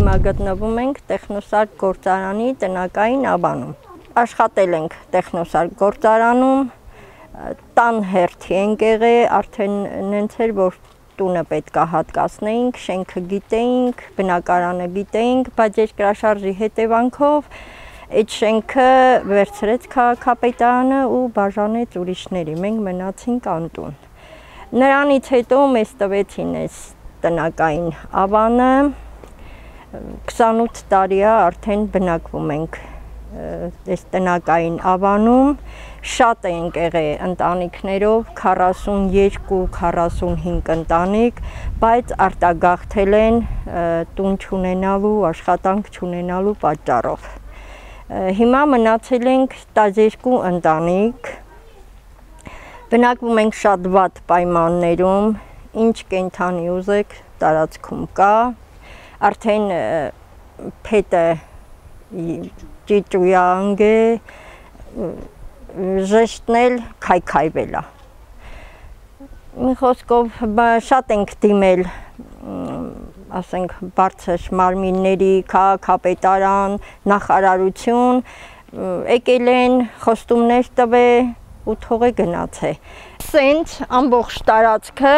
հիմա գտնվում ենք Տեխնոսարկ գործարանի տնակային ավանում։ Աշխատել ենք Տեխնոսարկ գործարանում, տան հերթի ենք եղել, արդեն նենց էր, որ տունը պետք է հատկացնեինք, շենքը գիտեինք, բնակարանը գիտեինք, բայց երկրաշարժի հետևանքով այդ շենքը վերցրեց քաղաքապետարանը ու բաժանեց ուրիշների, մենք մնացինք անտուն։ Նրանից հետո մեզ տվեցին այս տնակային ավանը, 28 տարի է արդեն բնակվում ենք այս տնակային ավանում, շատ ենք եղել ընտանիքներով, 42-45 ընտանիք, բայց արտագաղթել են տուն չունենալու, աշխատանք չունենալու պատճառով։ Հիմա մնացել ենք 12 ընտանիք, բնակվում ենք շատ վատ պայմաններում, ինչ կենդանի ուզեք տարածքում կա, արդեն փետը ճիճույանգ է, ժեշտնել քայքայվել է։ Մի խոսքով շատ ենք դիմել, ասենք, բարձր մարմինների, քաղաքապետարան, նախարարություն, եկել են, խոստումներ տվել ու թողե գնաց է։ Սենց ամբողջ տարածքը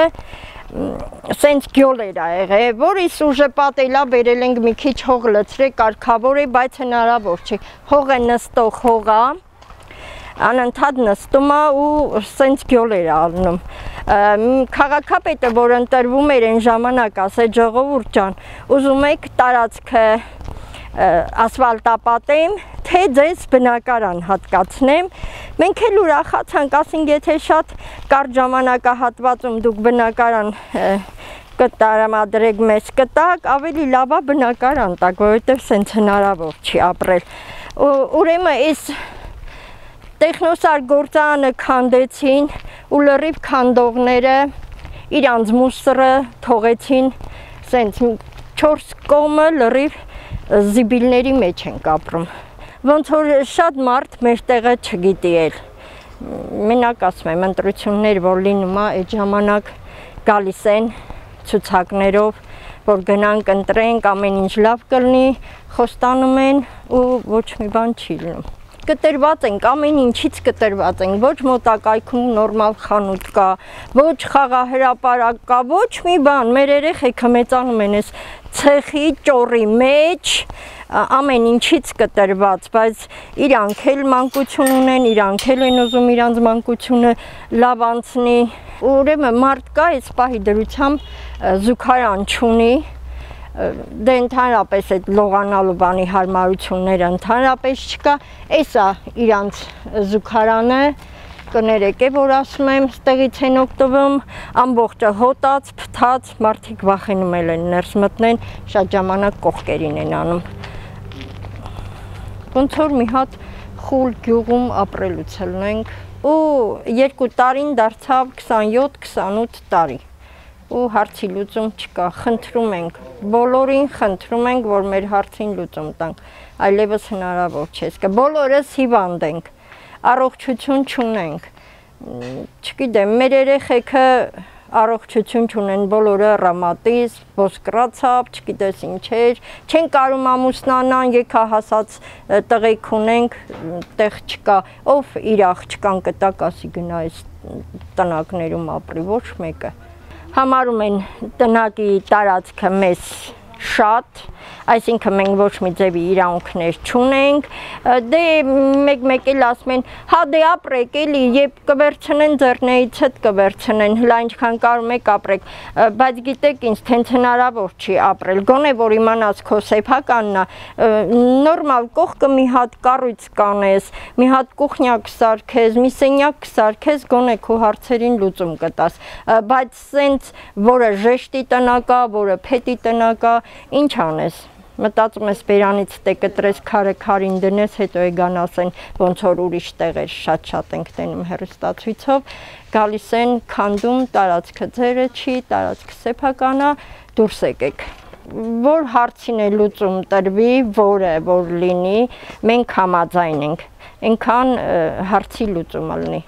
սենց գյոլեր ա եղել, որից ուժը պատելա բերել ենք մի քիչ հող լցրել, կարգավոր է, բայց հնարավոր չի։ Հողը նստող հող ա, անընդհատ նստում ա ու սենց գյոլեր ա ալնում։ Քաղաքապետը, որ ընտրվում էր այն ժամանակ, ասեց ժողովուրդ ջան, ուզում եք տարածքը ասֆալտապատեմ, թե ձեզ բնակարան հատկացնեմ, մենք էլ ուրախացանք, ասենք, եթե շատ կարճ ժամանակահատվածում դուք բնակարան կտարամադրեք մեզ կտակ, ավելի լավ է բնակարան տակ, որովհետև սենց հնարավոր չի ապրել։ Ուրեմն այս Տեխնոսարկ գործարանը քանդեցին ու լրիվ քանդողները իրանց մուսորը թողեցին, սենց 4 կողմը լրիվ զիբիլների մեջ ենք ապրում։ Ոնց որ շատ մարդ մեր տեղը չգիտի էլ։ Մենակ ասում եմ, ընտրություններ, որ լինում է, այդ ժամանակ գալիս են ցուցակներով, որ գնանք ընտրենք, ամեն ինչ լավ կլինի, խոստանում են ու ոչ մի բան չի լինում։ Կտրված ենք, ամեն ինչից կտրված ենք, ոչ մոտակայքում նորմալ խանութ կա, ոչ խաղահրապարակ կա, ոչ մի բան, մեր երեխեքը մեծանում են այս ցեխի ճոռի մեջ, ամեն ինչից կտրված, բայց իրանք էլ մանկություն ունեն, իրանք էլ են ուզում իրանց մանկությունը լավ անցնի, ուրեմն մարդ կա այս պահի դրությամբ զուգարան չունի, դե ընդհանրապես այդ լողանալու բանի հարմարությունները ընդհանրապես չկա, այս է իրանց զուգարանը, կներեք է, որ ասում եմ, ստեղից են օգտվում, ամբողջը հոտած, փթած, մարդիկ վախենում են ներս մտնեն, շատ ժամանակ կողքերին են անում։ Ոնց որ մի հատ խուլ գյուղում ապրելուց ելնենք, ու 2 տարին դարձավ 27-28 տարի։ Ու հարցի լուծում չկա, խնդրում ենք, բոլորին խնդրում ենք, որ մեր հարցին լուծում տանք, այլևս հնարավոր չէ, բոլորս հիվանդ ենք, առողջություն չունենք, չգիտեմ, մեր երեխեքը առողջություն չունեն, բոլորը ռամատիզմ, ոսկրացավ, չգիտես ինչեր, չեն կարում ամուսնանան, եկահասած տղեկ ունենք, տեղ չկա, ով իր աղջկան կտակ, ասի գնա այս տնակներում ապրի, ոչ մեկը։ Համարում են տնակի տարածքը մեզ շատ, այսինքն մենք ոչ մի ձևի իրավունքներ չունենք, դե մեկ էլ ասում են, հա դե ապրեք էլի, երբ կվերցնեն ձեռներից հետ կվերցնեն, հլա ինչքան կարում եք ապրեք, բայց գիտեք ինձ, թենց հնարավոր չի ապրել, գոնե որ իմանաս քո սեփականն է, նորմալ կողքը մի հատ կառույց կանես, մի հատ կուխնյա կսարքես, մի սենյակ կսարքես, գոնե քո հարցերին լուծում կտաս, բայց սենց որը ժեշտի տնակ է, որը փետի տնակ է, ինչ անես։ Մտածում ես բերանից տե կտրես քարը քարին դնես, հետո եկան ասեն, ոնց որ ուրիշ տեղեր շատ ենք տենում հեռուստացույցով, գալիս են քանդում, տարածքը ձերը չի, տարածքը սեփական է, դուրս եկեք։ Որ հարցին է լուծում տրվի, որը որ լինի, մենք համաձայն ենք, այնքան հարցի լուծումը լինի։